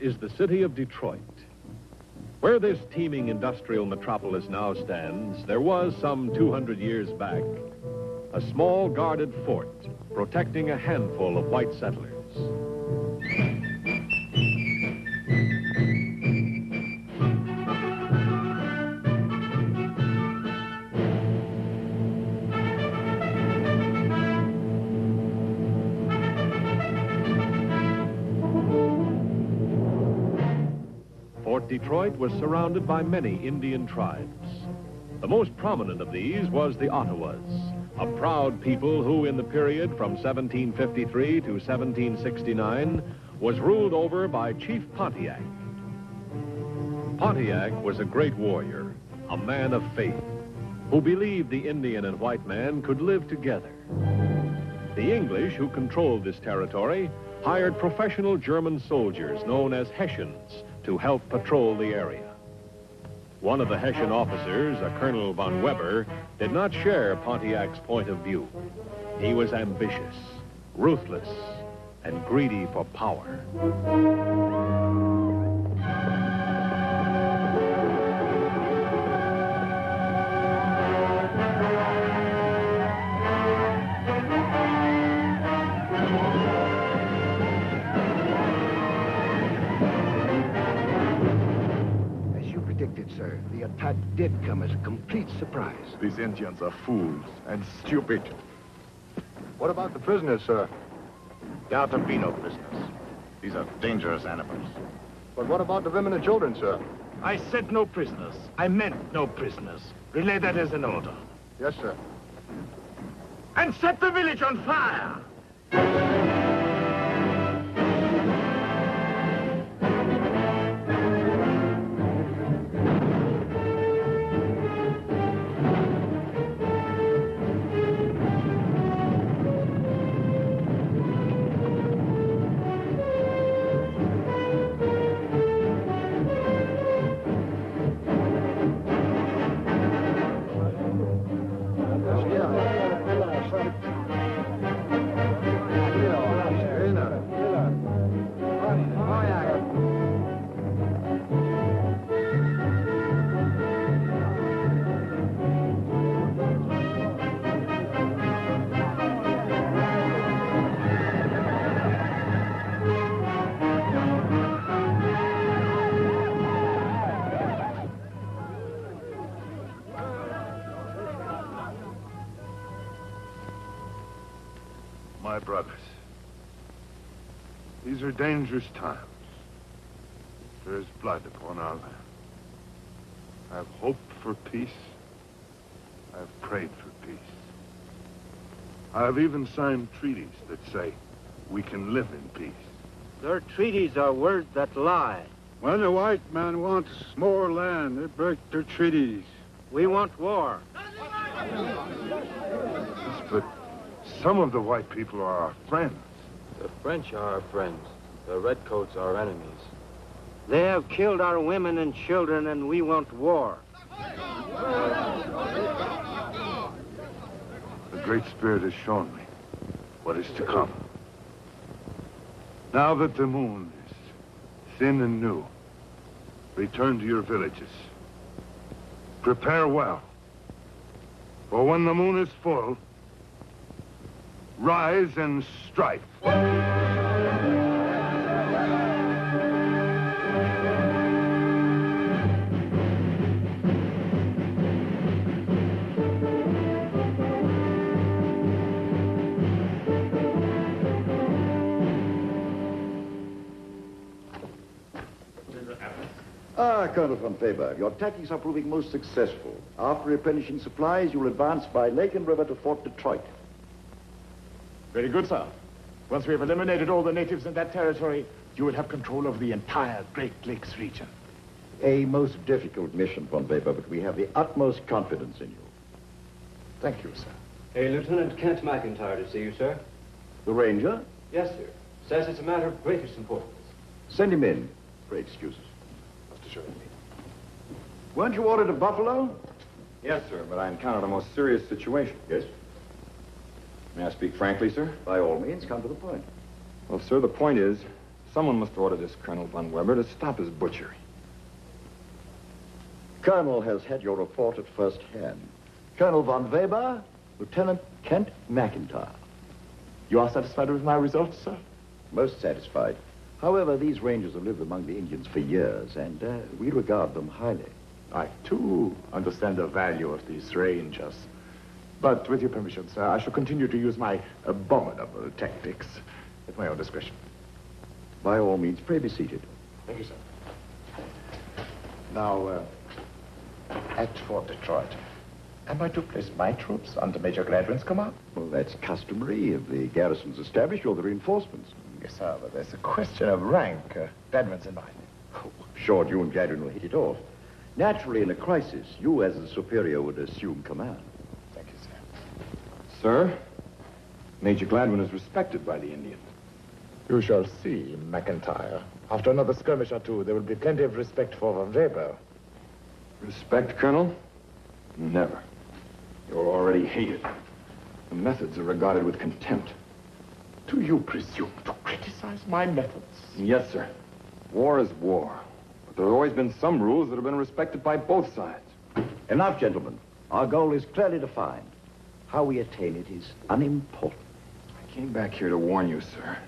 is the city of Detroit. Where this teeming industrial metropolis now stands, there was, some 200 years back, a small guarded fort protecting a handful of white settlers. Fort Detroit was surrounded by many Indian tribes. The most prominent of these was the Ottawas, a proud people who, in the period from 1753 to 1769, was ruled over by Chief Pontiac. Pontiac was a great warrior, a man of faith, who believed the Indian and white man could live together. The English, who controlled this territory, hired professional German soldiers known as Hessians to help patrol the area. One of the Hessian officers, a Colonel von Weber, did not share Pontiac's point of view. He was ambitious, ruthless, and greedy for power. Sir, the attack did come as a complete surprise. These Indians are fools and stupid. What about the prisoners, sir? There are to be no prisoners. These are dangerous animals. But what about the women and children, sir? I said no prisoners. I meant no prisoners. Relay that as an order. Yes, sir. And set the village on fire! My brothers, these are dangerous times. There is blood upon our land. I have hoped for peace. I have prayed for peace. I have even signed treaties that say we can live in peace. Their treaties are words that lie. When the white man wants more land, they break their treaties. We want war. Yes, but some of the white people are our friends. The French are our friends. The redcoats are our enemies. They have killed our women and children, and we want war. The Great Spirit has shown me what is to come. Now that the moon is thin and new, return to your villages. Prepare well. For when the moon is full, rise and strike. Colonel von Faber, your tactics are proving most successful. After replenishing supplies, you'll advance by lake and river to Fort Detroit. Very good, sir. Once we have eliminated all the natives in that territory, you will have control of the entire Great Lakes region. A most difficult mission, von Faber, but we have the utmost confidence in you. Thank you, sir. Hey, Lieutenant Kent McIntyre to see you, sir. The ranger? Yes, sir. Says it's a matter of greatest importance. Send him in. Pray excuse us. Weren't you ordered to Buffalo? Yes, sir, but I encountered a most serious situation. Yes. May I speak frankly, sir? By all means, come to the point. Well, sir, the point is, Someone must order this Colonel von Weber to stop his butchery. Colonel has had your report at first hand. Colonel von Weber, Lieutenant Kent McIntyre. You are satisfied with my results, sir? Most satisfied. However, these Rangers have lived among the Indians for years, and we regard them highly. I, too, understand the value of these Rangers. But with your permission, sir, I shall continue to use my abominable tactics at my own discretion. By all means, pray be seated. Thank you, sir. Now, at Fort Detroit, am I to place my troops under Major Gladwin's command? Well, that's customary. If the garrison's established, you're the reinforcements. Yes, sir, but there's a question of rank. Gladwin's in mind. Oh, I'm sure you and Gladwin will hit it off. Naturally, in a crisis, you as the superior would assume command. Thank you, sir. Sir, Major Gladwin is respected by the Indians. You shall see, McIntyre. After another skirmish or two, there will be plenty of respect for Von Weber. Respect, Colonel? Never. You're already hated. The methods are regarded with contempt. Do you presume to criticize my methods? Yes, sir. War is war. But there have always been some rules that have been respected by both sides. Enough, gentlemen. Our goal is clearly defined. How we attain it is unimportant. I came back here to warn you, sir,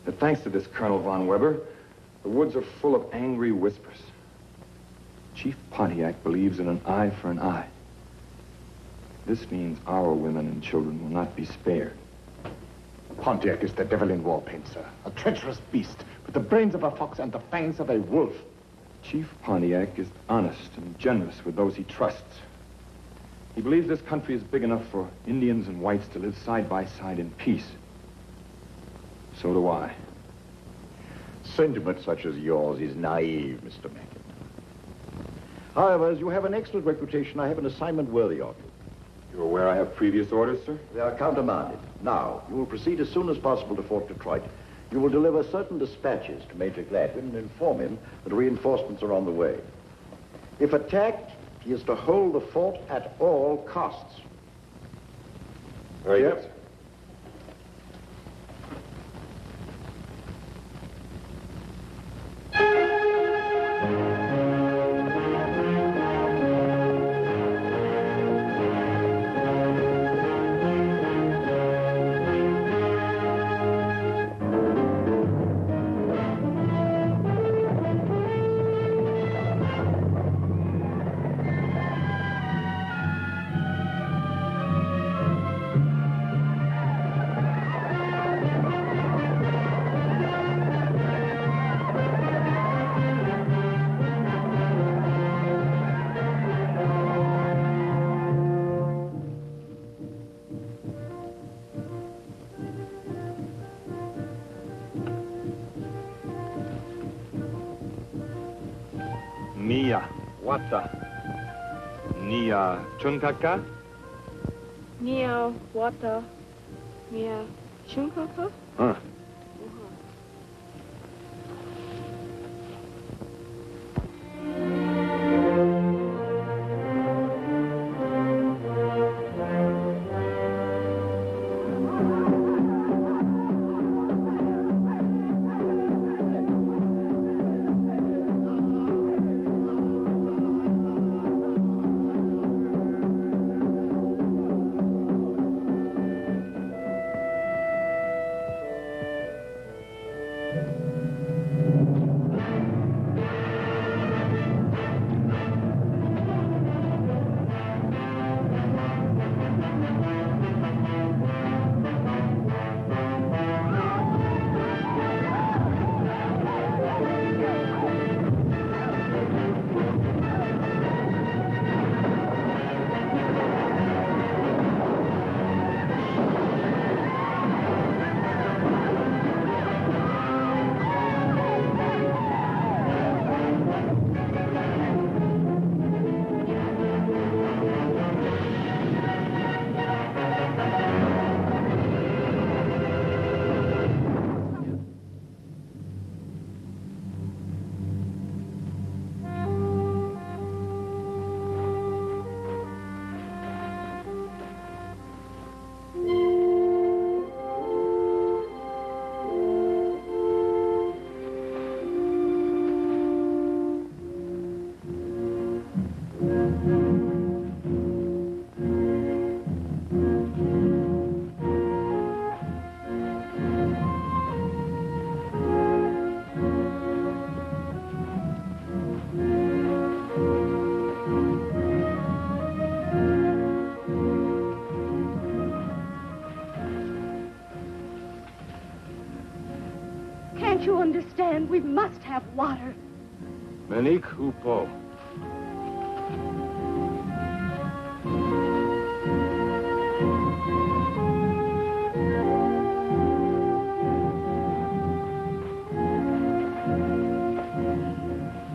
that thanks to this Colonel von Weber, the woods are full of angry whispers. Chief Pontiac believes in an eye for an eye. This means our women and children will not be spared. Pontiac is the devil in war paint, sir. A treacherous beast with the brains of a fox and the fangs of a wolf. Chief Pontiac is honest and generous with those he trusts. He believes this country is big enough for Indians and whites to live side by side in peace. So do I. Sentiment such as yours is naive, Mr. Mackin. However, as you have an excellent reputation, I have an assignment worthy of you. You're aware I have previous orders, sir? They are countermanded. Now, you will proceed as soon as possible to Fort Detroit. You will deliver certain dispatches to Major Gladwin and inform him that reinforcements are on the way. If attacked, he is to hold the fort at all costs. Very good, sir. Nia Wata. Nia Chunkaka. Nia Wata. Nia Chunkaka. Huh. Don't you understand? We must have water. Menik Upo.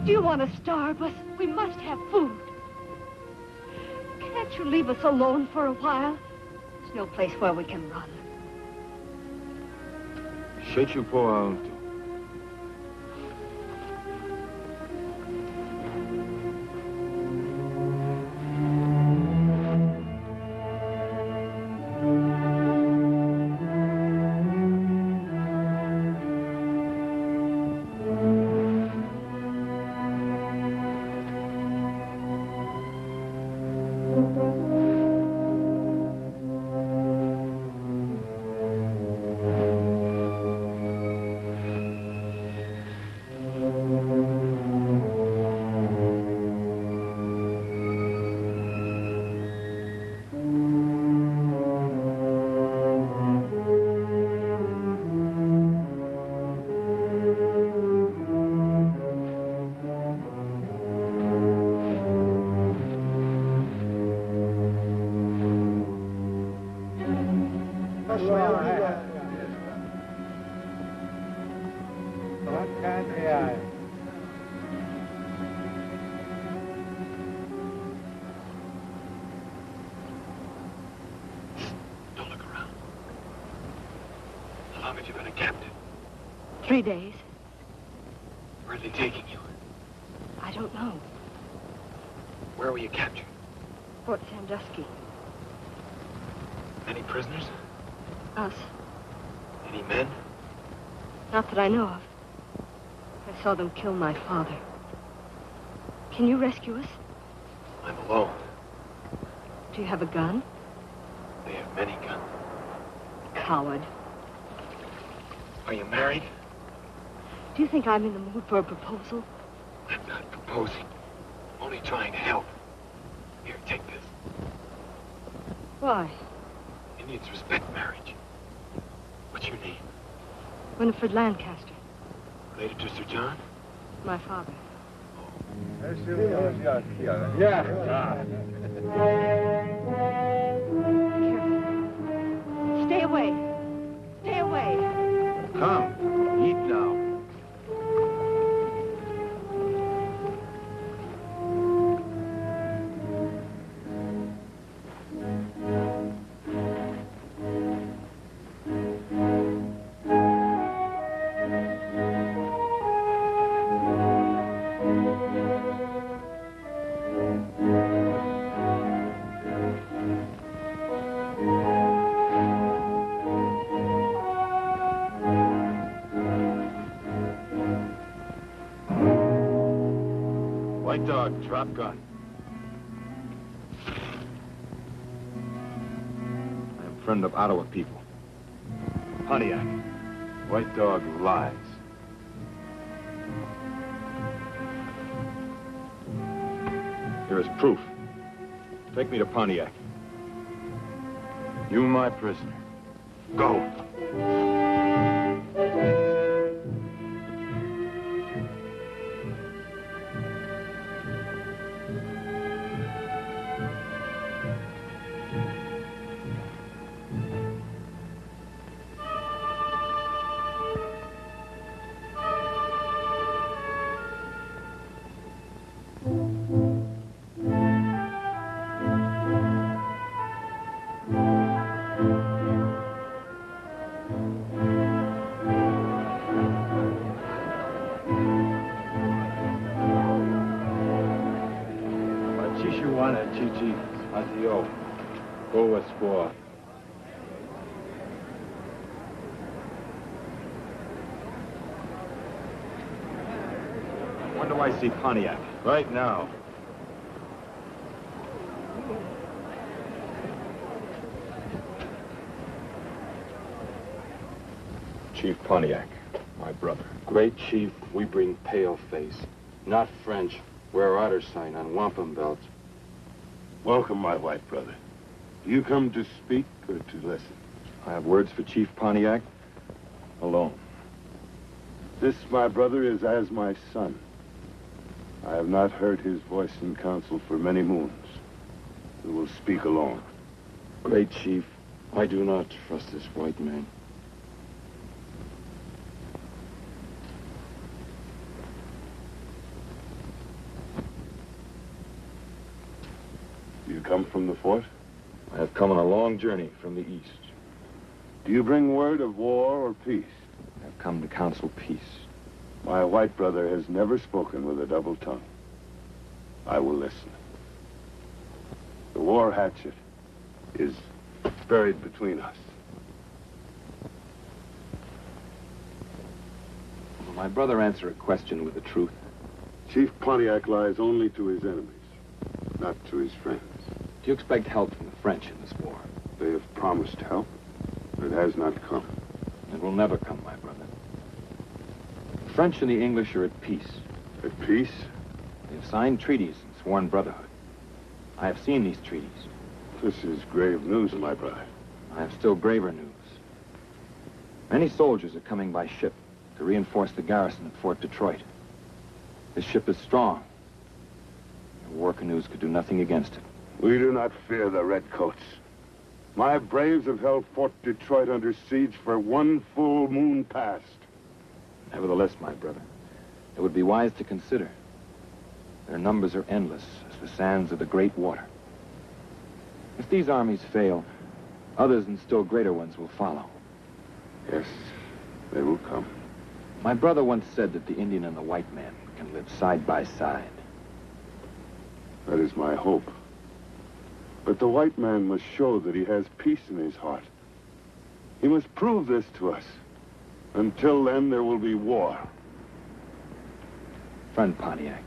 Do you want to starve us? We must have food. Can't you leave us alone for a while? There's no place where we can run. Shechupo Auntu. Don't look around. How long have you been a captive? 3 days. Where are they taking you? I don't know. Where were you captured? Fort Sandusky. Many prisoners? Us. Any men? Not that I know of. I saw them kill my father. Can you rescue us? I'm alone. Do you have a gun? They have many guns. Coward. Are you married? Do you think I'm in the mood for a proposal? I'm not proposing. Only trying to help. Here, take this. Why? Indians respect marriage. What's your name? Winifred Lancaster. Related to Sir John? My father. Careful. Stay away. Stay away. Come, eat now. White dog, drop gun. I am friend of Ottawa people. Pontiac. White dog lies. Here is proof. Take me to Pontiac. You my prisoner. Go. Chichi, Azio, go Westcott. When do I see Pontiac? Right now. Chief Pontiac, my brother. Great chief, we bring pale face. Not French. Wear otter sign on wampum belts. Welcome, my white brother. Do you come to speak or to listen? I have words for Chief Pontiac alone. This, my brother, is as my son. I have not heard his voice in council for many moons. We will speak alone. Great chief, I do not trust this white man. Do you come from the fort? I have come on a long journey from the east. Do you bring word of war or peace? I have come to counsel peace. My white brother has never spoken with a double tongue. I will listen. The war hatchet is buried between us. Will my brother answer a question with the truth? Chief Pontiac lies only to his enemies, not to his friends. Do you expect help from the French in this war? They have promised help, but it has not come. It will never come, my brother. The French and the English are at peace. At peace? They have signed treaties and sworn brotherhood. I have seen these treaties. This is grave news, my brother. I have still graver news. Many soldiers are coming by ship to reinforce the garrison at Fort Detroit. This ship is strong. Your war canoes could do nothing against it. We do not fear the redcoats. My braves have held Fort Detroit under siege for one full moon past. Nevertheless, my brother, it would be wise to consider. Their numbers are endless as the sands of the great water. If these armies fail, others and still greater ones will follow. Yes, they will come. My brother once said that the Indian and the white man can live side by side. That is my hope. But the white man must show that he has peace in his heart. He must prove this to us. Until then, there will be war. Friend Pontiac,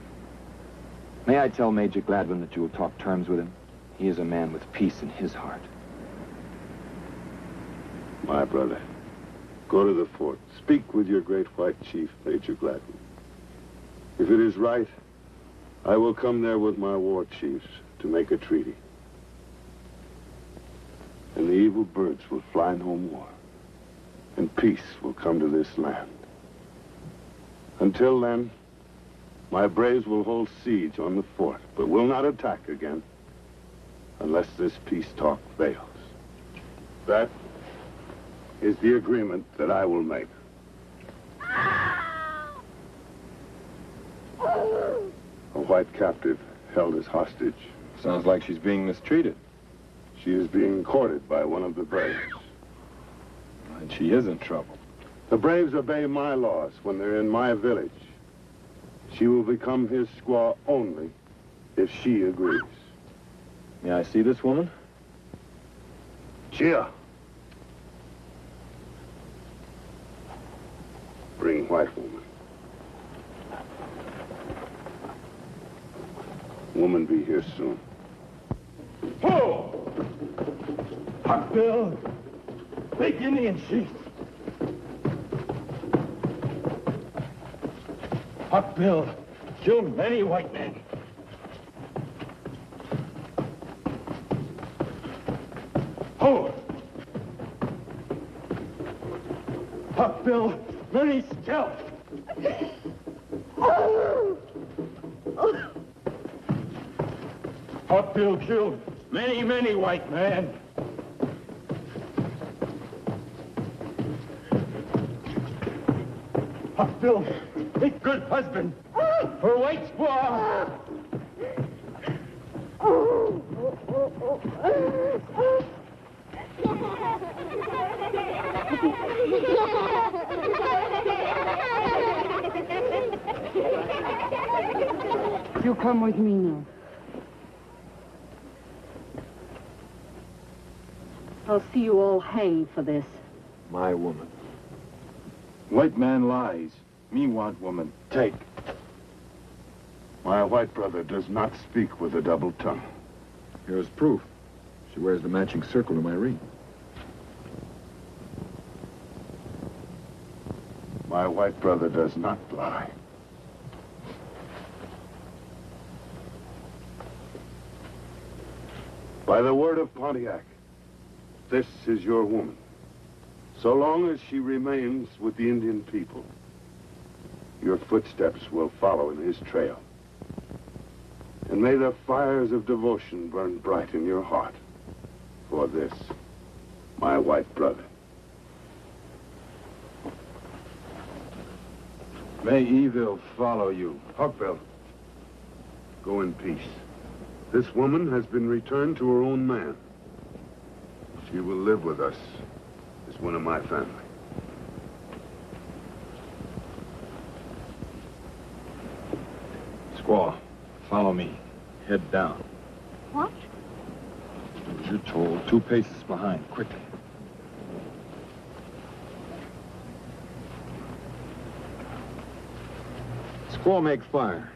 may I tell Major Gladwin that you will talk terms with him? He is a man with peace in his heart. My brother, go to the fort. Speak with your great white chief, Major Gladwin. If it is right, I will come there with my war chiefs to make a treaty. And the evil birds will fly no more. And peace will come to this land. Until then, my braves will hold siege on the fort, but will not attack again unless this peace talk fails. That is the agreement that I will make. A white captive held as hostage. Sounds like she's being mistreated. She is being courted by one of the braves. And she is in trouble. The braves obey my laws when they're in my village. She will become his squaw only if she agrees. May I see this woman? Chia! Bring white woman. Woman be here soon. Ho! Huck Bill! Big Indian chief! Huck Bill killed many white men. Ho! Huck Bill, many scalps! Huck Bill killed many white men. Huck Bill, a good husband for white squaw. You come with me now. I'll see you all hanged for this. My woman. White man lies. Me want woman. Take. My white brother does not speak with a double tongue. Here's proof. She wears the matching circle to my ring. My white brother does not lie. By the word of Pontiac, this is your woman. So long as she remains with the Indian people, Your footsteps will follow in his trail. And may the fires of devotion burn bright in your heart for this, my white brother. May evil follow you. Hawkville, go in peace. This woman has been returned to her own man. She will live with us as one of my family. Squaw, follow me. Head down. What? As you're told, 2 paces behind, quickly. Squaw, make fire.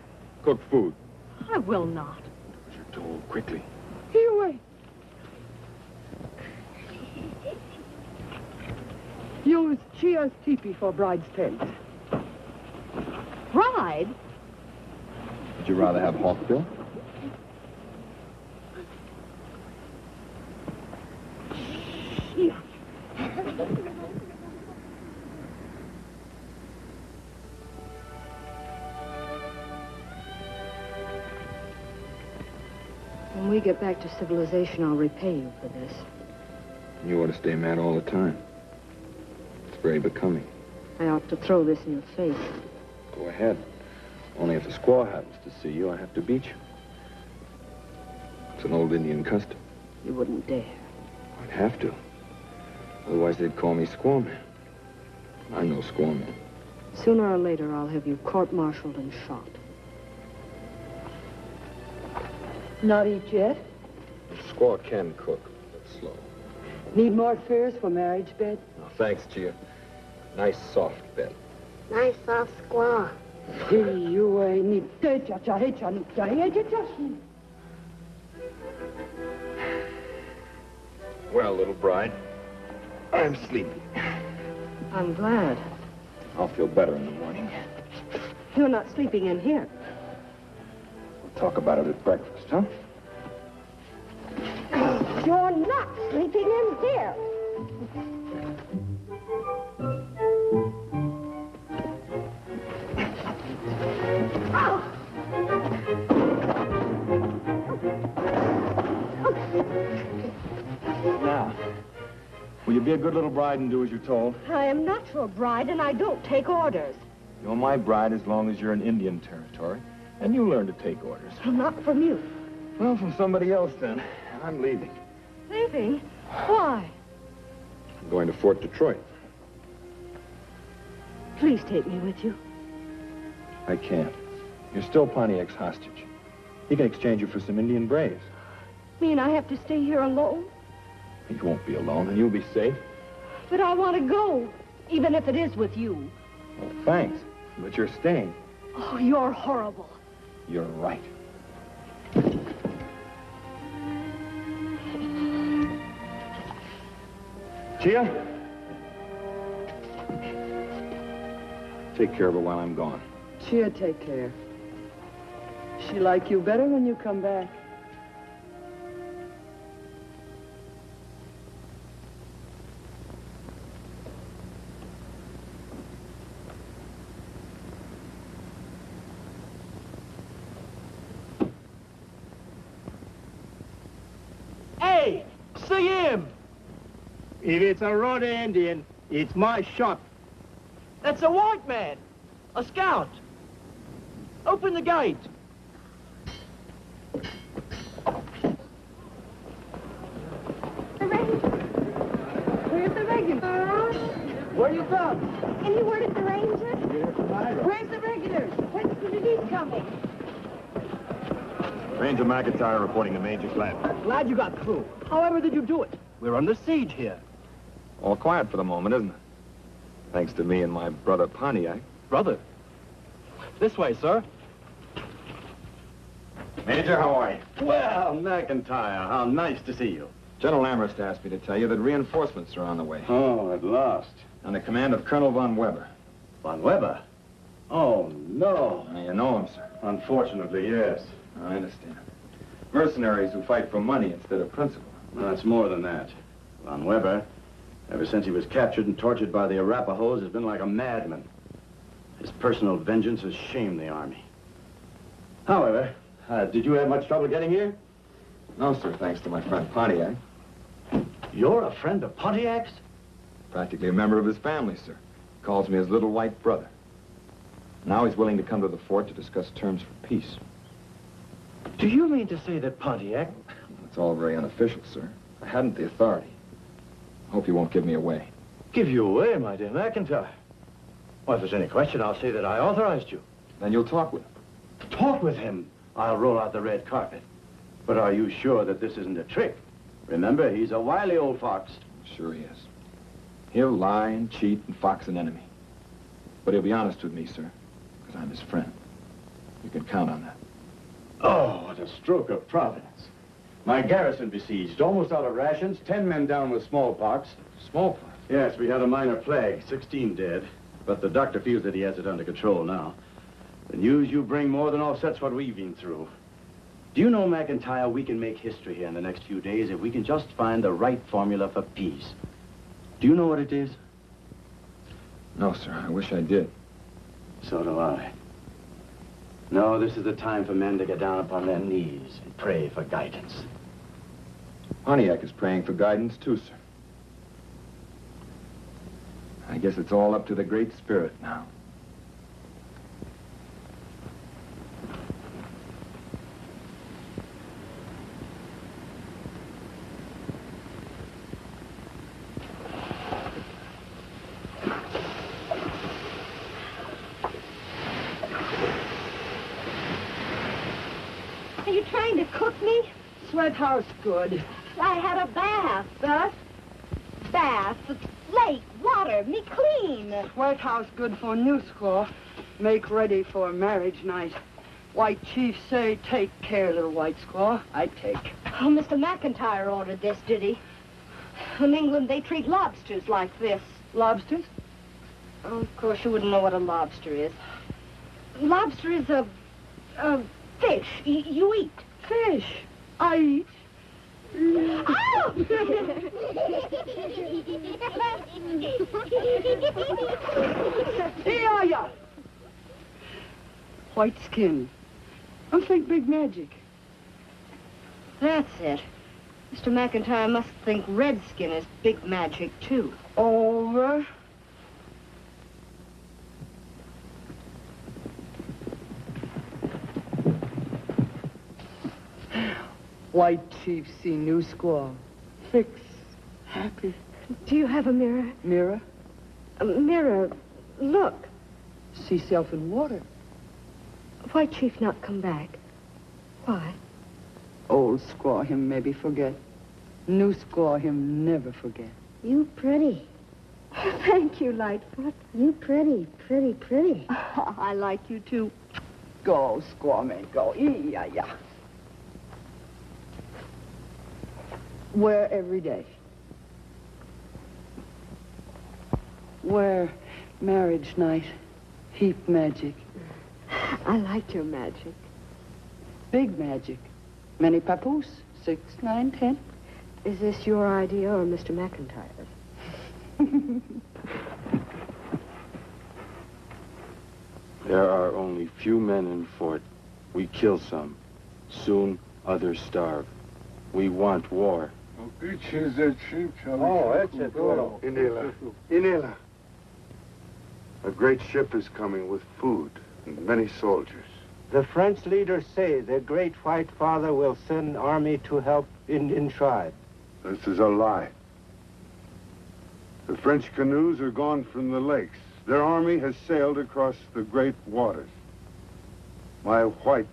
Cook food. I will not. As you're told, quickly. Here, wait. Use Chia's teepee for bride's tent. Bride? Would you rather have Hawkville? Chia. When we get back to civilization, I'll repay you for this. You ought to stay mad all the time. It's very becoming. I ought to throw this in your face. Go ahead. Only if the squaw happens to see you, I have to beat you. It's an old Indian custom. You wouldn't dare. I'd have to. Otherwise, they'd call me squaw man. I'm no squaw man. Sooner or later, I'll have you court-martialed and shot. Not eat yet? The squaw can cook, but slow. Need more furs for marriage bed? No, thanks, Chia. Nice, soft bed. Nice soft squaw. You need Well, little bride, I'm sleepy. I'm glad. I'll feel better in the morning. You're not sleeping in here. We'll talk about it at breakfast, huh? You're not sleeping in here. Now, will you be a good little bride and do as you're told? I am not your bride, and I don't take orders. You're my bride as long as you're in Indian territory, and you learn to take orders. Not from you. Well, from somebody else, then. I'm leaving. Leaving? Why? I'm going to Fort Detroit. Please take me with you. I can't. You're still Pontiac's hostage. He can exchange you for some Indian braves. Mean I have to stay here alone? You won't be alone, and you'll be safe. But I want to go, even if it is with you. Well, thanks, but you're staying. Oh, you're horrible. You're right. Chia? Take care of her while I'm gone. Chia, take care. She like you better when you come back. Hey, see him! If it's a Rhoda Indian, it's my shot. That's a white man, a scout. Open the gate. The Ranger. Where's the regulars? Where you from? Any word of the Ranger? Where's the regulars? When's the disease coming? Ranger McIntyre reporting to Major Glenn. Glad you got through. However did you do it? We're under siege here. All quiet for the moment, isn't it? Thanks to me and my brother Pontiac. Brother? This way, sir. Major, how are you? Well, McIntyre, how nice to see you. General Amherst asked me to tell you that reinforcements are on the way. Oh, at last. Under command of Colonel von Weber. Von Weber? Oh, no. Now, you know him, sir. Unfortunately, yes. I understand. Mercenaries who fight for money instead of principle. Well, it's more than that. Von Weber, ever since he was captured and tortured by the Arapahoes, has been like a madman. His personal vengeance has shamed the army. However, did you have much trouble getting here? No, sir, thanks to my friend Pontiac. You're a friend of Pontiac's? Practically a member of his family, sir. Calls me his little white brother. Now he's willing to come to the fort to discuss terms for peace. Do you mean to say that Pontiac... It's all very unofficial, sir. I hadn't the authority. I hope you won't give me away. Give you away, my dear McIntyre? Well, if there's any question, I'll say that I authorized you. Then you'll talk with him. Talk with him? I'll roll out the red carpet. But are you sure that this isn't a trick? Remember, he's a wily old fox. Sure he is. He'll lie and cheat and fox an enemy. But he'll be honest with me, sir, because I'm his friend. You can count on that. Oh, what a stroke of providence. My garrison besieged, almost out of rations, 10 men down with smallpox. Smallpox? Yes, we had a minor plague, 16 dead. But the doctor feels that he has it under control now. The news you bring more than offsets what we've been through. Do you know, McIntyre, we can make history here in the next few days if we can just find the right formula for peace. Do you know what it is? No, sir. I wish I did. So do I. No, this is the time for men to get down upon their knees and pray for guidance. Pontiac is praying for guidance, too, sir. I guess it's all up to the Great Spirit now. Are you trying to cook me? Sweat house good. I had a bath. Bath? Bath. Lake, water, me clean. Sweat house good for new squaw. Make ready for marriage night. White chief say, take care, little white squaw. I take. Oh, Mr. McIntyre ordered this, did he? In England, they treat lobsters like this. Lobsters? Oh, of course, you wouldn't know what a lobster is. Lobster is a fish. You eat. Fish? I eat. Oh! Yeah. White skin. I think big magic. That's it. Mr. McIntyre must think redskin is big magic, too. Over. White chief see new squaw. Fix. Happy. Do you have a mirror? Mirror? A mirror. Look. See self in water. Why Chief not come back? Why? Old squaw him maybe forget. New squaw him never forget. You pretty. Thank you, Lightfoot. You pretty. I like you too. Go, squaw man, go. Yeah. Wear every day. Wear marriage night. Heap magic. I like your magic. Big magic. Many papoose. 6, 9, 10. Is this your idea or Mr. McIntyre's? There are only few men in fort. We kill some. Soon others starve. We want war. Oh, that's it. Inela. A great ship is coming with food and many soldiers. The French leaders say their great white father will send army to help Indian tribe. This is a lie. The French canoes are gone from the lakes. Their army has sailed across the great waters. My white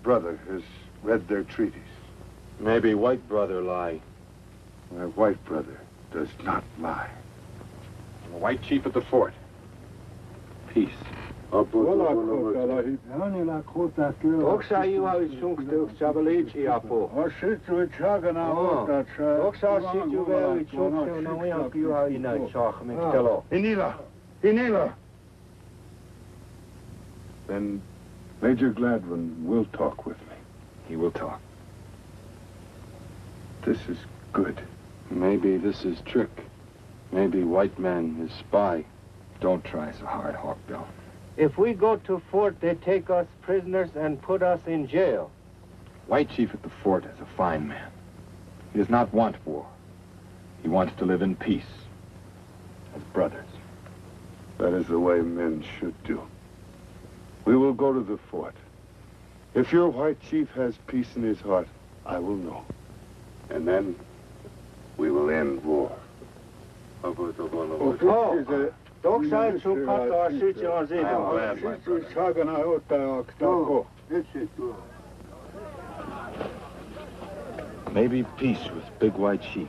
brother has read their treaties. Maybe white brother lie. My white brother does not lie. The white chief at the fort. Peace. Inela. Then Major Gladwin will talk with me. He will talk. This is good. Maybe this is trick. Maybe white man is spy. Don't try so hard, Hawkbill. If we go to fort, they take us prisoners and put us in jail. White Chief at the fort is a fine man. He does not want war. He wants to live in peace, as brothers. That is the way men should do. We will go to the fort. If your white chief has peace in his heart, I will know. And then we will end war. Maybe peace with Big White Chief,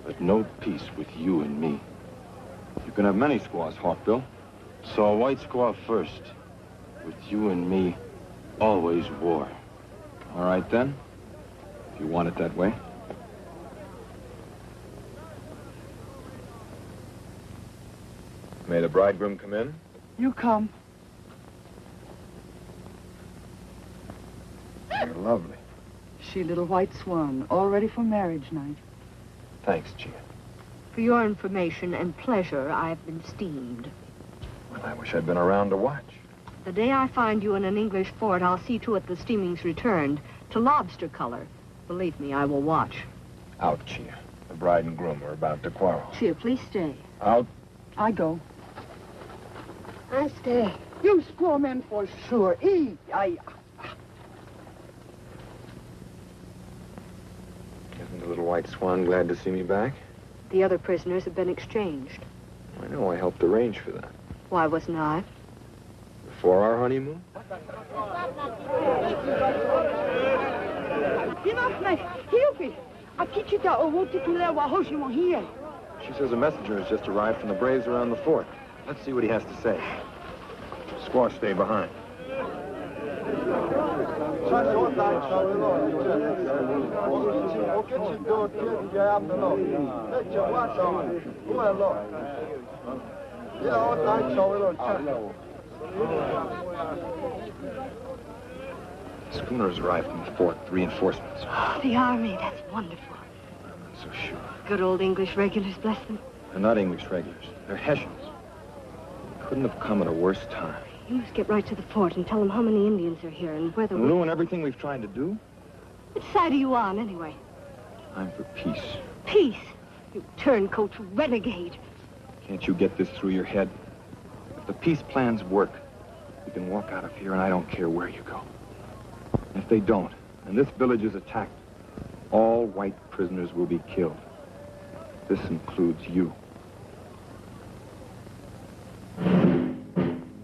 but no peace with you and me. You can have many squaws, Hawkbill. So a white squaw first. With you and me, always war. All right, then. If you want it that way. May the bridegroom come in? You come. You're lovely. She little white swan, all ready for marriage night. Thanks, Chia. For your information and pleasure, I've been steamed. Well, I wish I'd been around to watch. The day I find you in an English fort, I'll see to it the steaming's returned to lobster color. Believe me, I will watch. Out, Chia. The bride and groom are about to quarrel. Chia, please stay. Out. I go. I stay. You squaw men for sure. Eat. Isn't the little white swan glad to see me back? The other prisoners have been exchanged. I know. I helped arrange for that. Why wasn't I? Before our honeymoon? She says a messenger has just arrived from the braves around the fort. Let's see what he has to say. Squaw, stay behind. Schooners arrived from the fort, reinforcements. The army, that's wonderful. I'm not so sure. Good old English regulars, bless them. They're not English regulars. They're Hessians. Couldn't have come at a worse time. You must get right to the fort and tell them how many Indians are here and whether we... Ruin everything we've tried to do? Which side are you on, anyway? I'm for peace. Peace? You turncoat renegade. Can't you get this through your head? If the peace plans work, we can walk out of here and I don't care where you go. And if they don't, and this village is attacked, all white prisoners will be killed. This includes you.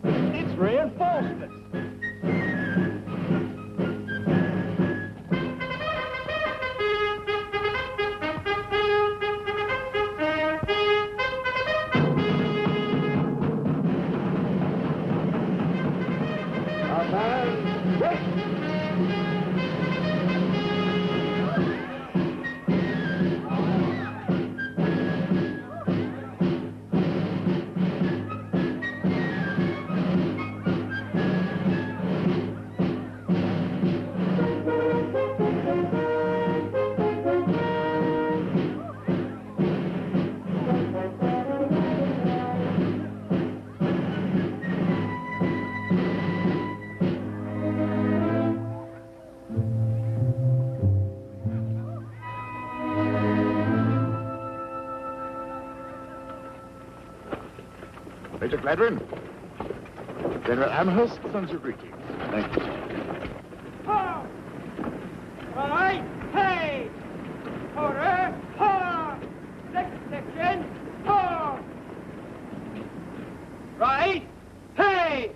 It's reinforcements. Major Gladwin, General Amherst sends you greetings. Thank you. Ha! Right, hey! Order, ha! Second section, ha! Right, hey!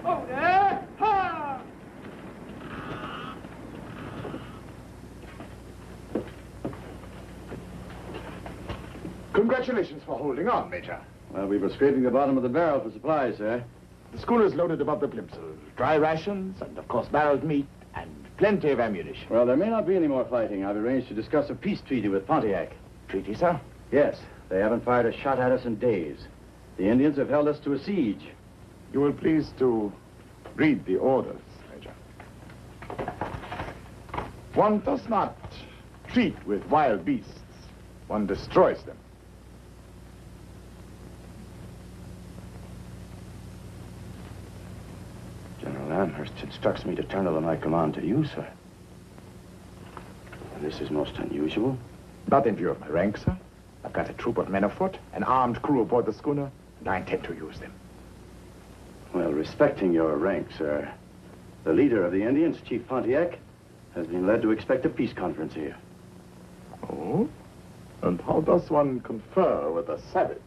Order, ha! Congratulations for holding on, Major. Well, we were scraping the bottom of the barrel for supplies, sir. The schooner's loaded above the plimsolls. Dry rations and, of course, barreled meat and plenty of ammunition. Well, there may not be any more fighting. I've arranged to discuss a peace treaty with Pontiac. Treaty, sir? Yes. They haven't fired a shot at us in days. The Indians have held us to a siege. You will please to read the orders, Major. One does not treat with wild beasts. One destroys them. Amherst instructs me to turn over my command to you, sir. And this is most unusual. Not in view of my rank, sir. I've got a troop of men afoot, an armed crew aboard the schooner, and I intend to use them. Well, respecting your rank, sir, the leader of the Indians, Chief Pontiac, has been led to expect a peace conference here. Oh? And how does one confer with a savage?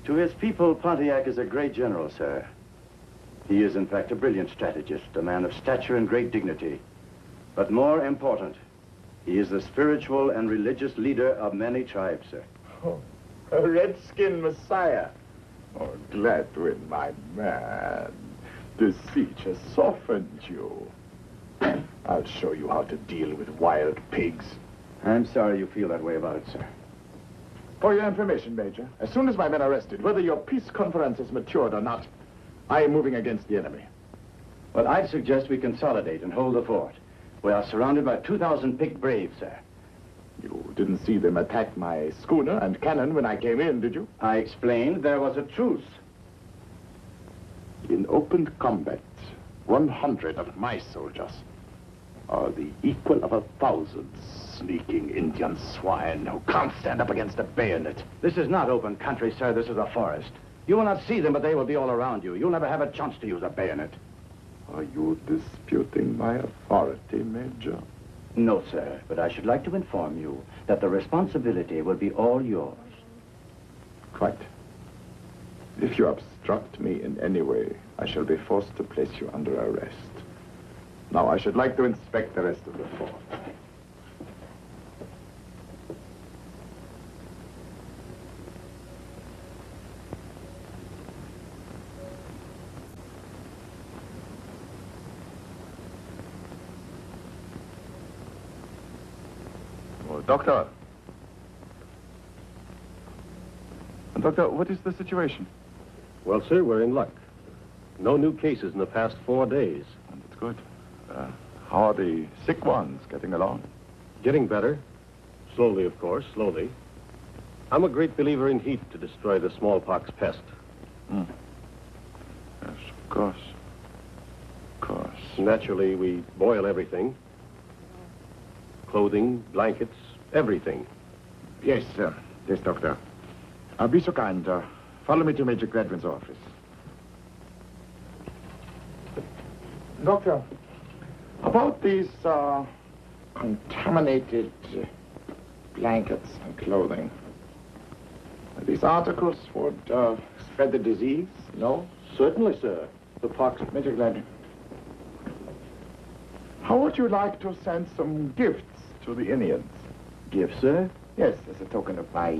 To his people, Pontiac is a great general, sir. He is, in fact, a brilliant strategist, a man of stature and great dignity. But more important, he is the spiritual and religious leader of many tribes, sir. Oh, a redskin messiah. Oh, glad to win, my man. The siege has softened you. I'll show you how to deal with wild pigs. I'm sorry you feel that way about it, sir. For your information, Major, as soon as my men are rested, whether your peace conference is matured or not, I am moving against the enemy. Well, I'd suggest we consolidate and hold the fort. We are surrounded by 2,000 picked braves, sir. You didn't see them attack my schooner and cannon when I came in, did you? I explained there was a truce. In open combat, 100 of my soldiers are the equal of 1,000 sneaking Indian swine who can't stand up against a bayonet. This is not open country, sir. This is a forest. You will not see them, but they will be all around you. You'll never have a chance to use a bayonet. Are you disputing my authority, Major? No, sir, but I should like to inform you that the responsibility will be all yours. Quite. If you obstruct me in any way, I shall be forced to place you under arrest. Now, I should like to inspect the rest of the fort. Doctor. Doctor, what is the situation? Well, sir, we're in luck. No new cases in the past 4 days. That's good. How are the sick ones getting along? Getting better. Slowly, of course, slowly. I'm a great believer in heat to destroy the smallpox pest. Yes, of course. Of course. Naturally, we boil everything. Clothing, blankets, everything. Yes, sir. Yes, Doctor. Be so kind. Follow me to Major Gladwin's office. Doctor, about these contaminated blankets and clothing. These articles would spread the disease, no? Certainly, sir. The pox... Major Gladwin. How would you like to send some gifts to the Indians? Gifts, sir? Yes, as a token of my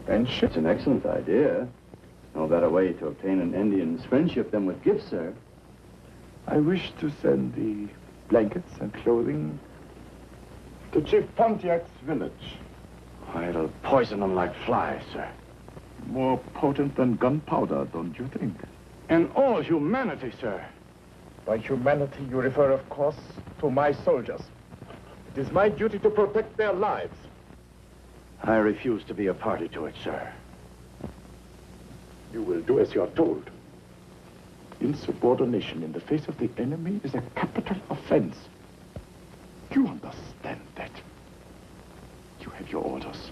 friendship. It's an excellent idea. No better way to obtain an Indian's friendship than with gifts, sir. I wish to send the blankets and clothing to Chief Pontiac's village. Why, it'll poison them like flies, sir. More potent than gunpowder, don't you think? In all humanity, sir. By humanity, you refer, of course, to my soldiers. It is my duty to protect their lives. I refuse to be a party to it, sir. You will do as you are told. Insubordination in the face of the enemy is a capital offense. You understand that. You have your orders.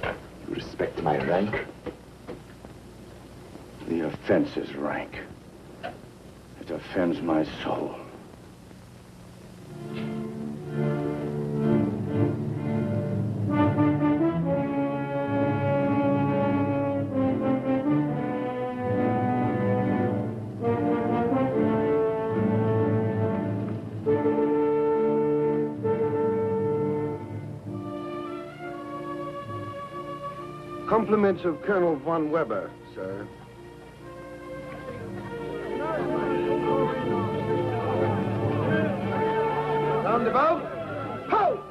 You respect my rank. The offense is rank. It offends my soul. Compliments of Colonel von Weber, sir. Roundabout. Ho!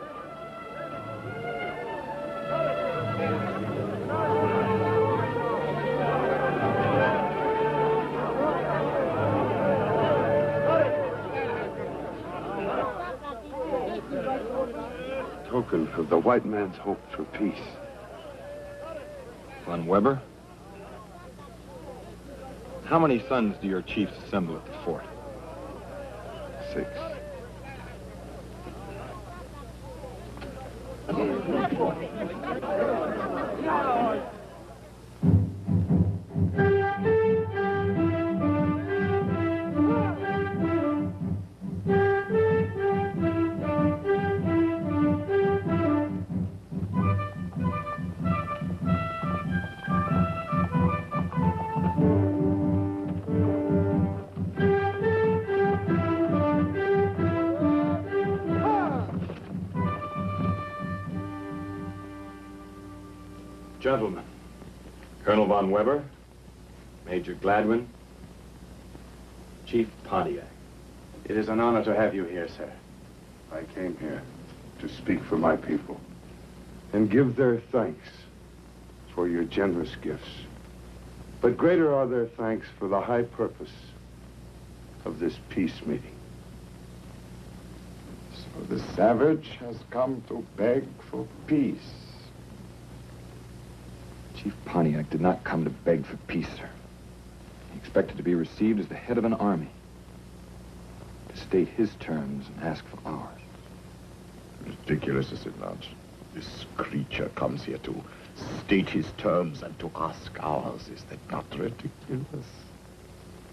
Token of the white man's hope for peace. Von Weber? How many sons do your chiefs assemble at the fort? 6. Gentlemen, Colonel von Weber, Major Gladwin, Chief Pontiac. It is an honor to have you here, sir. I came here to speak for my people and give their thanks for your generous gifts. But greater are their thanks for the high purpose of this peace meeting. So the savage has come to beg for peace. Chief Pontiac did not come to beg for peace, sir. He expected to be received as the head of an army, to state his terms and ask for ours. Ridiculous, is it not? This creature comes here to state his terms and to ask ours. Is that not ridiculous?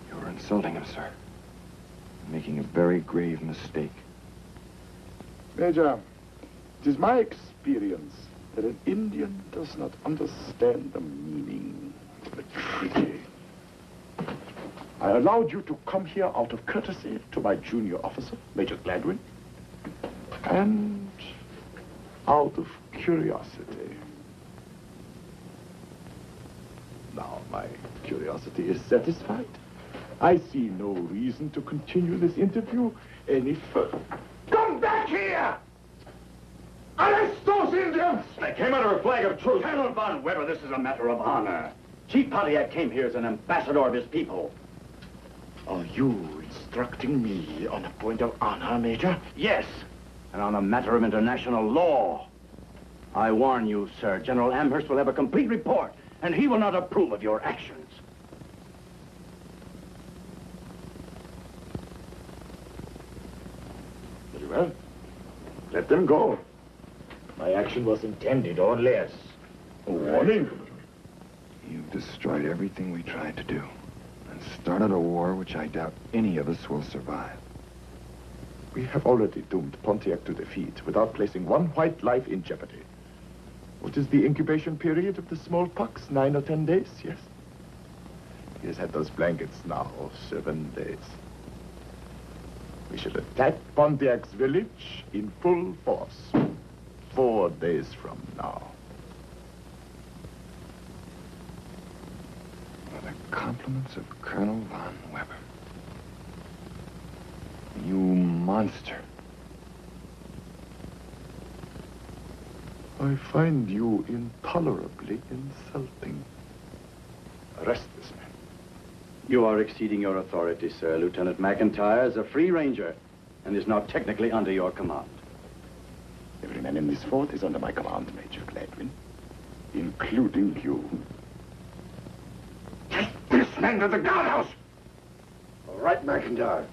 You're insulting him, sir. You're making a very grave mistake. Major, it is my experience that an Indian does not understand the meaning of a treaty. I allowed you to come here out of courtesy to my junior officer, Major Gladwin, and out of curiosity. Now my curiosity is satisfied. I see no reason to continue this interview any further. Come back here! Arrest those Indians! They came under a flag of truce. Colonel von Weber, this is a matter of honor. Chief Pontiac came here as an ambassador of his people. Are you instructing me on a point of honor, Major? Yes, and on a matter of international law. I warn you, sir, General Amherst will have a complete report, and he will not approve of your actions. Very well. Let them go. My action was intended, or less. A warning. You've destroyed everything we tried to do, and started a war which I doubt any of us will survive. We have already doomed Pontiac to defeat without placing one white life in jeopardy. What is the incubation period of the smallpox? 9 or 10 days, yes? He has had those blankets now 7 days. We shall attack Pontiac's village in full force 4 days from now. The compliments of Colonel von Weber. You monster. I find you intolerably insulting. Arrest this man. You are exceeding your authority, sir. Lieutenant McIntyre is a free ranger and is not technically under your command. Every man in this fort is under my command, Major Gladwin, including you. Take this man to the guardhouse! All right, McIntyre.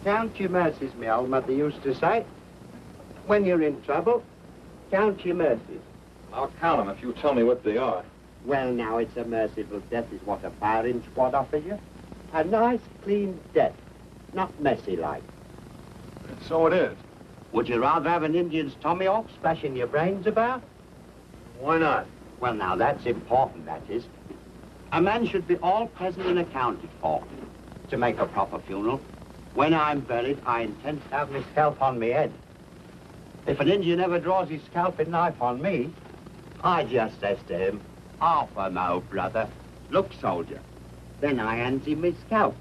Count your mercies, my old mother used to say. When you're in trouble, count your mercies. I'll count them if you tell me what they are. Well, now, it's a merciful death is what a firing squad offers you. A nice, clean death. Not messy like. So it is. Would you rather have an Indian's Tommy off splashing your brains about? Why not? Well, now, that's important, that is. A man should be all present and accounted for to make a proper funeral. When I'm buried, I intend to have my scalp on my head. If an Indian ever draws his scalping knife on me, I just says to him, "Half a mo, brother. Look, soldier." Then I hands him his scalp,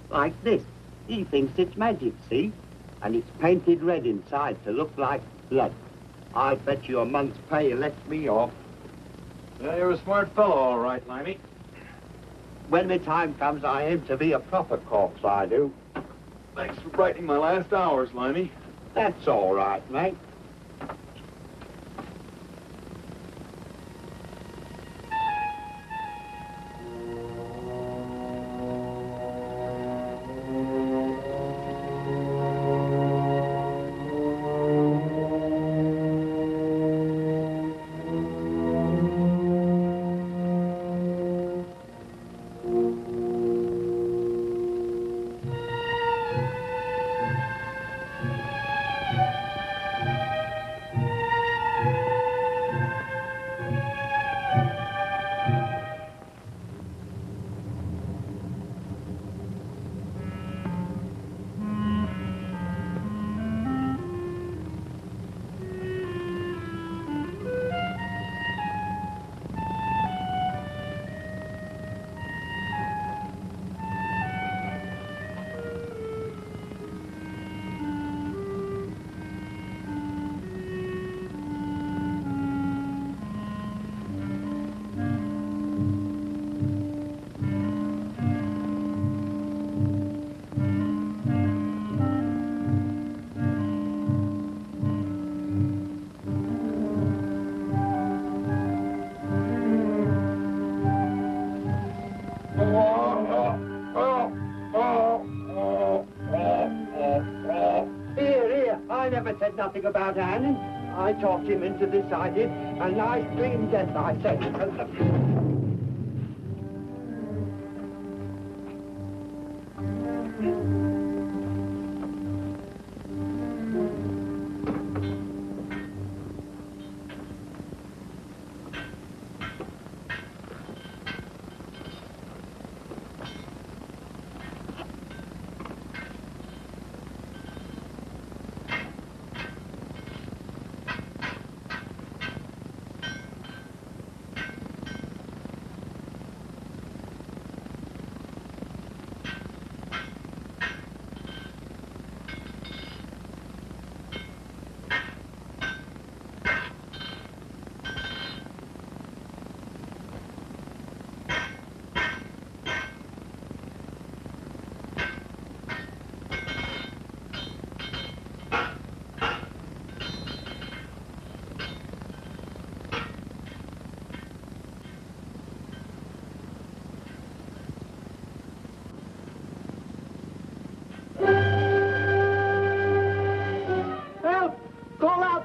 like this. He thinks it's magic, see? And it's painted red inside to look like blood. I bet you a month's pay he lets me off. Yeah, you're a smart fellow, all right, Limey. When the time comes, I aim to be a proper corpse, I do. Thanks for brightening my last hours, Limey. That's all right, mate. Said nothing about Anne. I talked him into this, I did. A nice clean death, I said.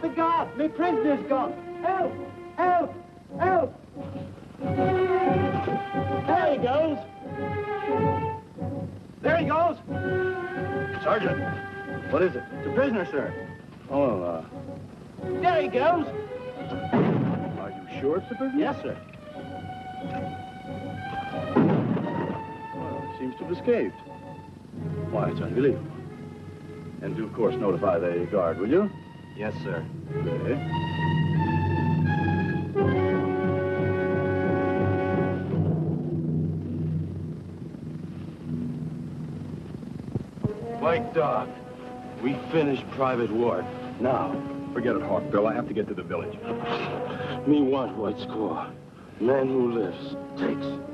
The guard! Me prisoner's gone! Help! Help! Help! There he goes! There he goes! Sergeant, what is it? It's a prisoner, sir. Oh, There he goes! are you sure it's a prisoner? Yes, sir. Well, it seems to have escaped. Why, it's unbelievable. And do, of course, notify the guard, will you? Yes, sir. Okay. White Dog, we finished Private Ward. Now, Forget it, Hawk Bill. I have to get to the village. Me want White Squaw. Man who lives, takes.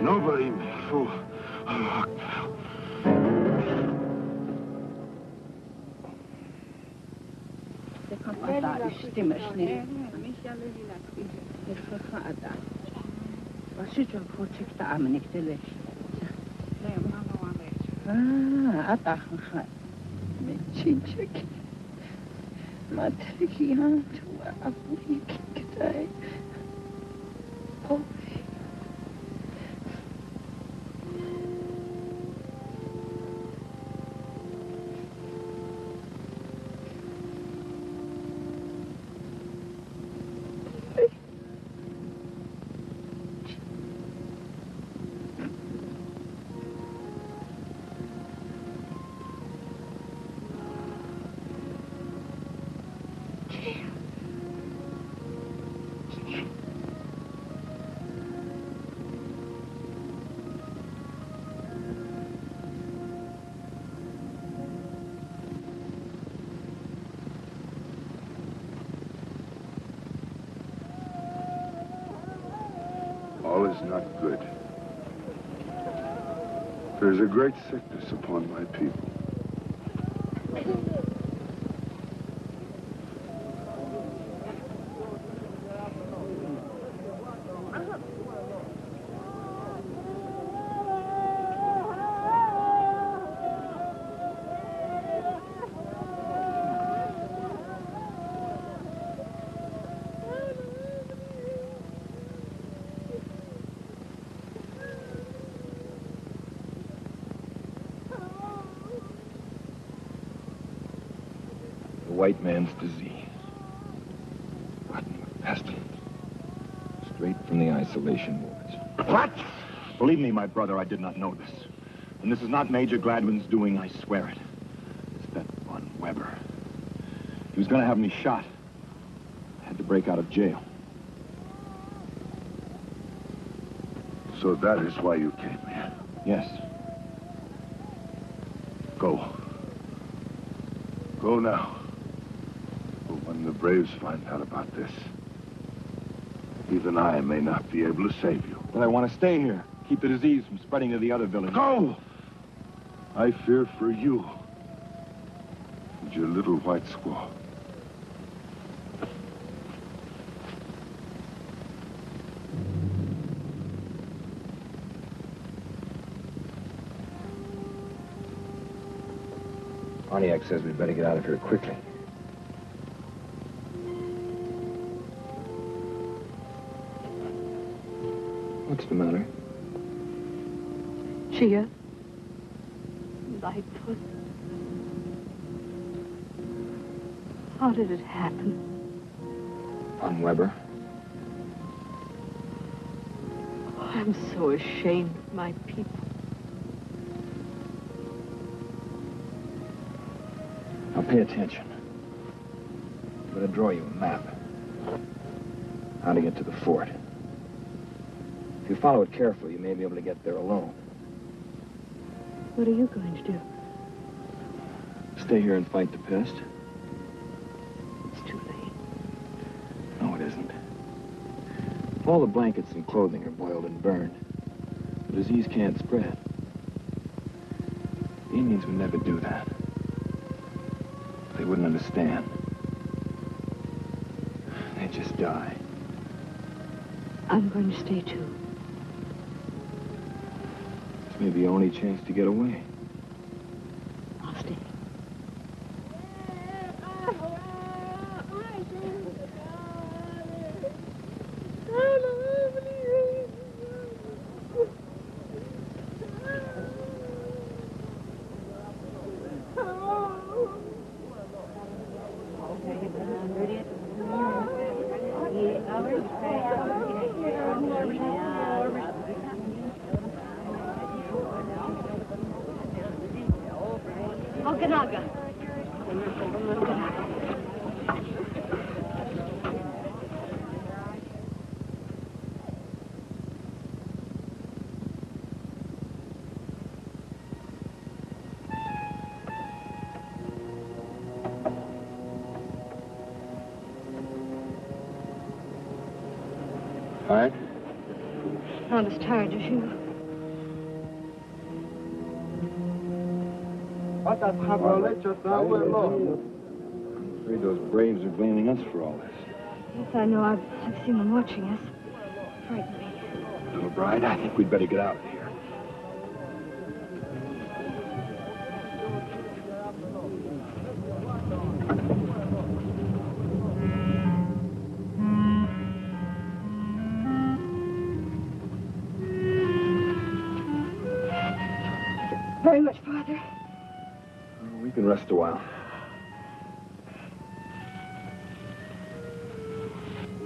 Nobody may fool. All is not good. There's a great sickness upon my people. White man's disease. Rotten with pestilence. Straight from the isolation wards. What? Believe me, my brother, I did not know this. And this is not Major Gladwin's doing, I swear it. It's that Von Weber. He was going to have me shot. I had to break out of jail. So that is why you came here? Yes. Go. Go now. But when the Braves find out about this, even I may not be able to save you. But I want to stay here. Keep the disease from spreading to the other villages. Go! I fear for you and your little white squaw. Pontiac says we'd better get out of here quickly. What's the matter? Chia. Lightfoot. How did it happen? On Weber. Oh, I'm so ashamed of my people. Now pay attention. I'm going to draw you a map. How to get to the fort. If you follow it carefully, you may be able to get there alone. What are you going to do? Stay here and fight the pest? It's too late. No, it isn't. If all the blankets and clothing are boiled and burned, the disease can't spread. The Indians would never do that. They wouldn't understand. They'd just die. I'm going to stay too. This may be the only chance to get away. I'll stay. Okanaga. All right? Not as tired as you. I'm afraid those braves are blaming us for all this. Yes, I know. I've seen them watching us. Frightened me. Little bride, I think we'd better get out of here. Very much farther. We can rest a while.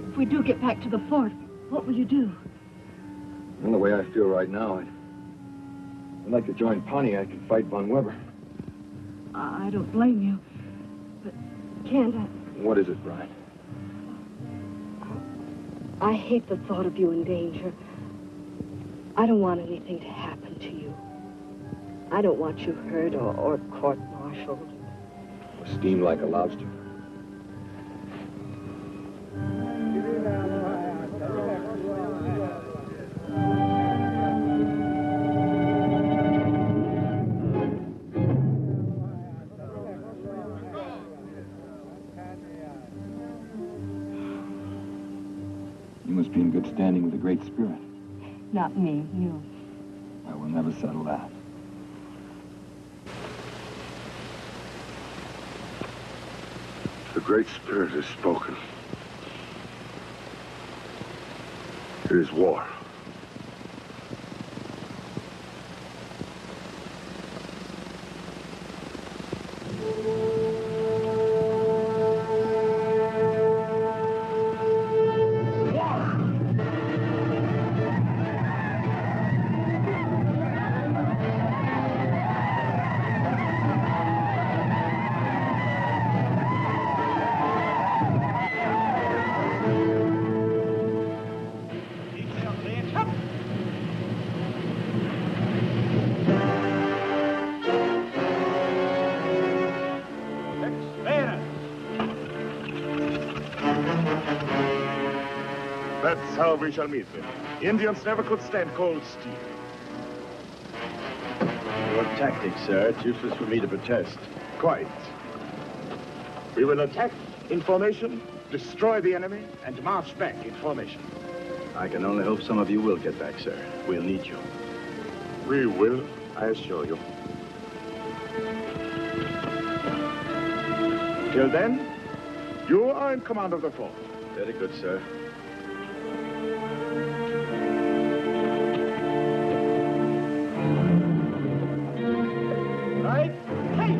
If we do get back to the fort, what will you do? Well, the way I feel right now, I'd like to join Pontiac and fight Von Weber. I don't blame you, but can't I? What is it, Brian? I hate the thought of you in danger. I don't want anything to happen to you. I don't want you hurt or court-martialed. Or steamed like a lobster. You must be in good standing with the Great Spirit. Not me, you. I will never settle that. The Great Spirit has spoken. It is war. That's how we shall meet them. Indians never could stand cold steel. Your tactics, sir. It's useless for me to protest. Quite. We will attack in formation, destroy the enemy, and march back in formation. I can only hope some of you will get back, sir. We'll need you. We will, I assure you. Till then, you are in command of the fort. Very good, sir. Right? Hey!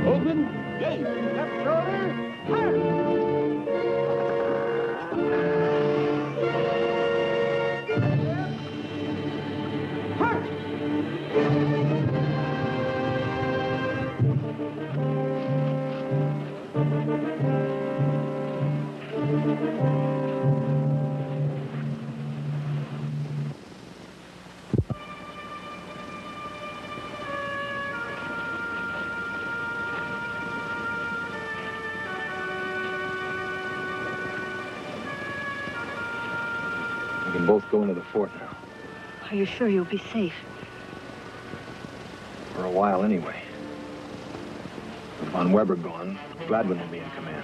Open, gate, left shoulder, fire! We can both go into the fort now. Are you sure you'll be safe? For a while, anyway. With Von Weber gone, Gladwin will be in command.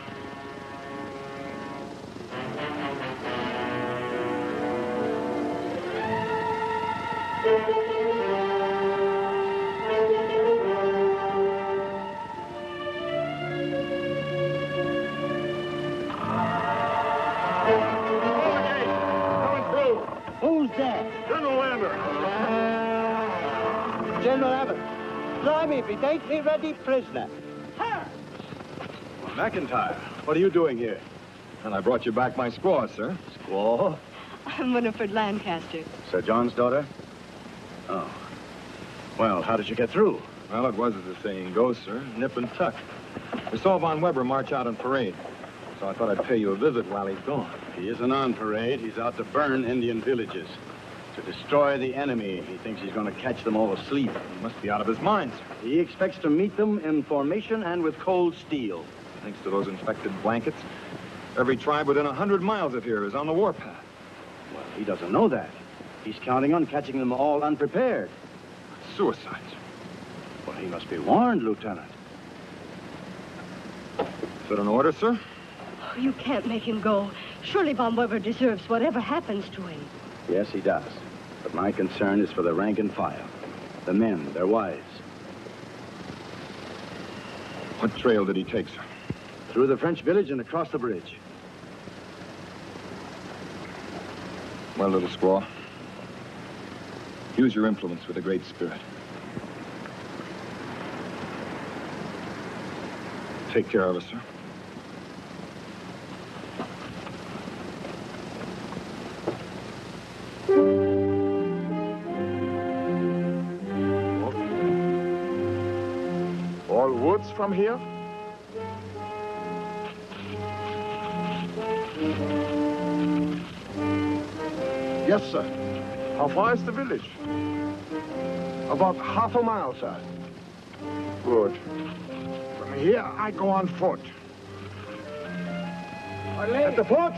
Who's that? General Abbott. General Abbott. Blimey, if it ain't me ready prisoner. McIntyre, what are you doing here? And I brought you back my squaw, sir. Squaw? I'm Winifred Lancaster. Sir John's daughter? Oh. Well, how did you get through? Well, it was as the saying goes, sir. Nip and tuck. We saw Von Weber march out on parade. So I thought I'd pay you a visit while he's gone. He isn't on parade. He's out to burn Indian villages. To destroy the enemy. He thinks he's going to catch them all asleep. He must be out of his mind, sir. He expects to meet them in formation and with cold steel. Thanks to those infected blankets. Every tribe within 100 miles of here is on the warpath. Well, he doesn't know that. He's counting on catching them all unprepared. Suicides. Well, he must be warned, Lieutenant. Is that an order, sir? Oh, you can't make him go. Surely Von Weber deserves whatever happens to him. Yes, he does. But my concern is for the rank and file. The men, their wives. What trail did he take, sir? Through the French village and across the bridge. Well, little squaw, use your influence with a great spirit. Take care of us, sir. All woods from here? Yes, sir. How far is the village? About half a mile, sir. Good. From here, I go on foot. At the foot?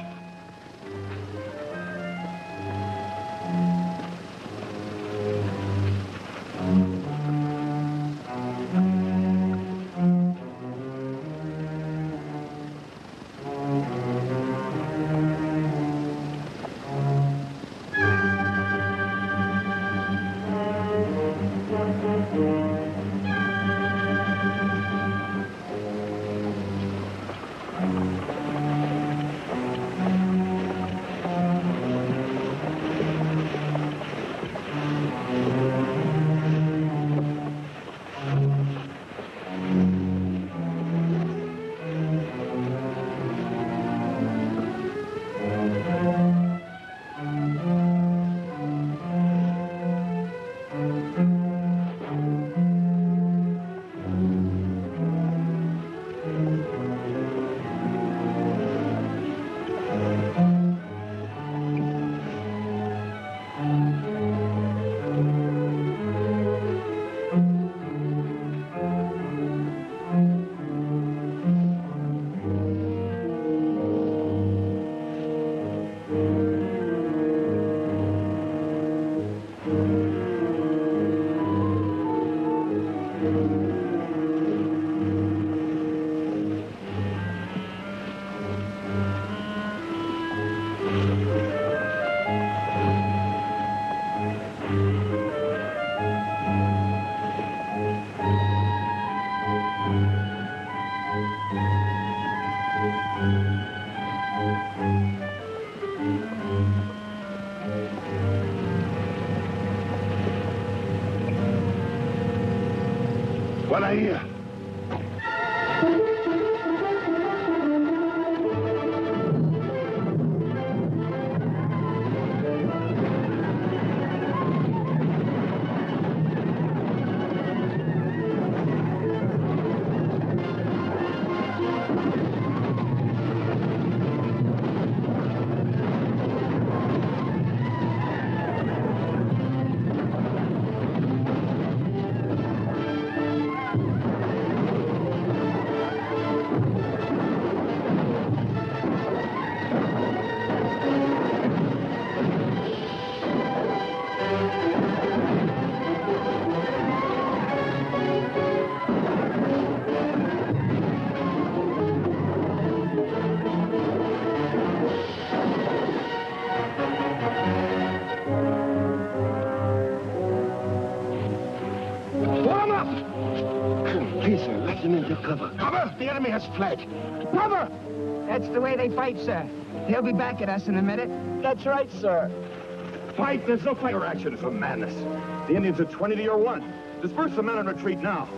What I hear? Cover! The enemy has fled. Cover! That's the way they fight, sir. They'll be back at us in a minute. That's right, sir. Fight! There's no fight or action. It's a madness. The Indians are 20 to your 1. Disperse the men and retreat now.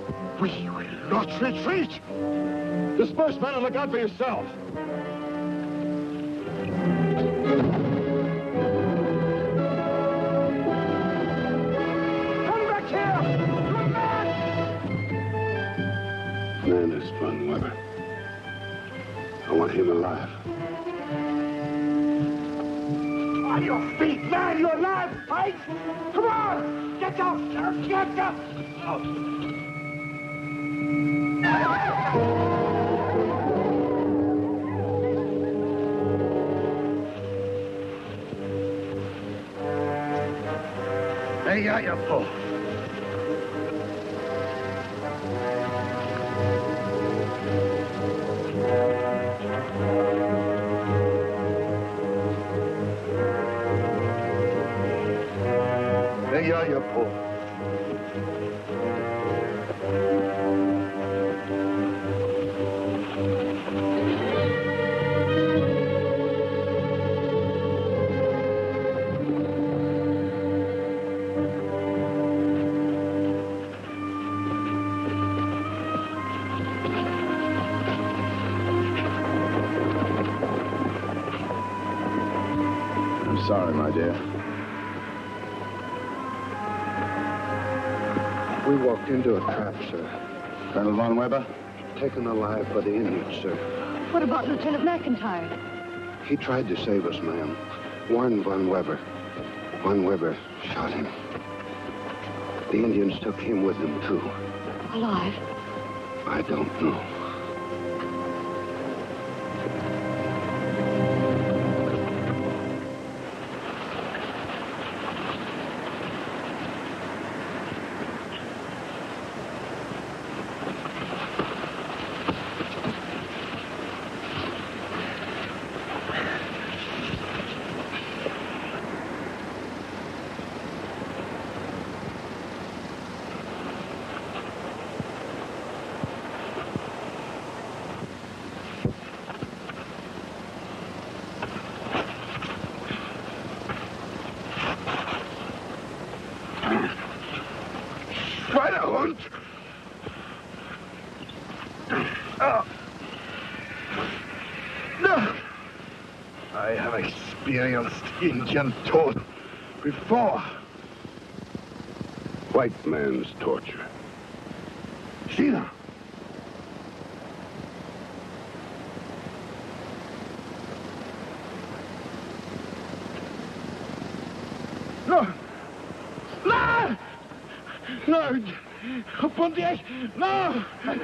We will not retreat! Disperse, men, and look out for yourselves. Come back here! You're mad! Man is Von Weber. I want him alive. On your feet, man! You're alive! Fight! Come on! Get up! Get up! Vaya po. Vaya po. I'm sorry, my dear. We walked into a trap, sir. Colonel Von Weber? Taken alive by the Indians, sir. What about Lieutenant McIntyre? He tried to save us, ma'am. Warren Von Weber. Von Weber shot him. The Indians took him with them, too. Alive? I don't know. Schweinehund! No! I have experienced Indian torture before. White man's torture. Sheila! No! No! No! Pontiac! No! No!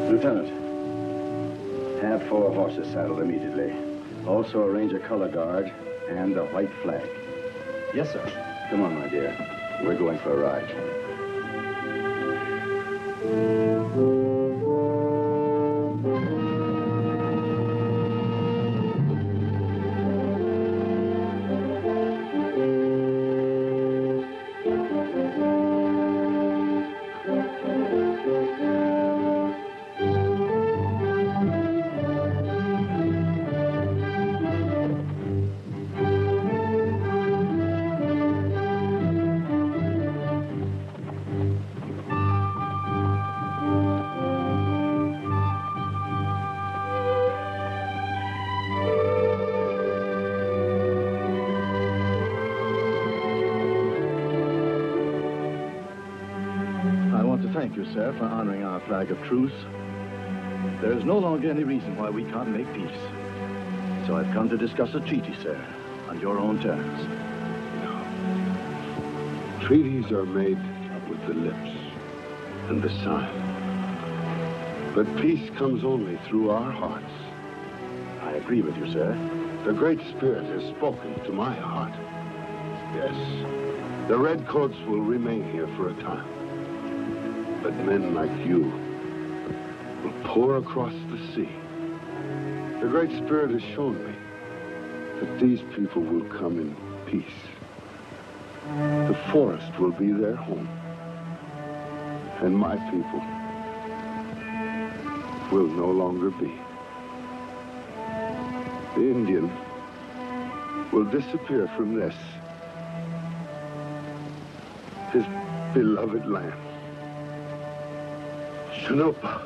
Lieutenant, have 4 horses saddled immediately. Also arrange a color guard and a white flag. Yes, sir. Come on, my dear. We're going for a ride. Thank you, sir, for honoring our flag of truce. There is no longer any reason why we can't make peace. So I've come to discuss a treaty, sir, on your own terms. Treaties are made with the lips and the sign. But peace comes only through our hearts. I agree with you, sir. The Great Spirit has spoken to my heart. Yes, the Redcoats will remain here for a time. But men like you will pour across the sea. The Great Spirit has shown me that these people will come in peace. The forest will be their home. And my people will no longer be. The Indian will disappear from this, his beloved land. Shanopa.